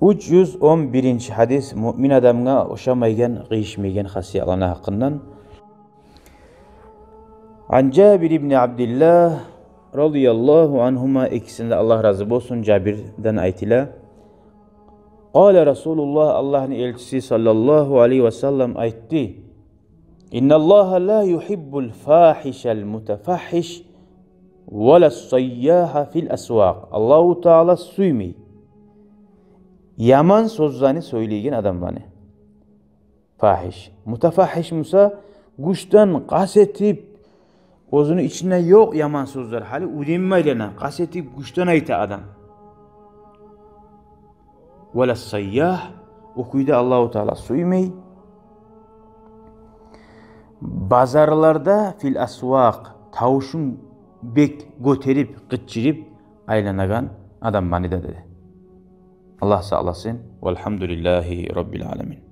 311 hadis mümin adamga oşamaygen, qiyishmaygen xasiyatlari haqqından. An Cabir ibn Abdullah radıyallahu anhuma, ikisinde Allah razı olsun, Cabir'den aytilar. Qala Resulullah, Allah'ın elçisi sallallahu aleyhi ve sellem aytti. İnnallaha la yuhibbul fahişel mutafahhiş ve las-sayyaha fil aswaq. Allahu Teala suymi. Yaman sözlerini söyleyen adam bana. Fahiş. Mutafahhiş musa guştan kasetip özünün içinde yok yaman sözler. Hali udinmeylene kasetip guştan ayta adam. Ve las-sayyah okuyda Allahu Teala suymi. Bazarlarda fil aswaq tavuşun bek göterip gıçırıp aylanagan adam bana dedi. Allah sağlasın. Velhamdülillahi Rabbil alemin.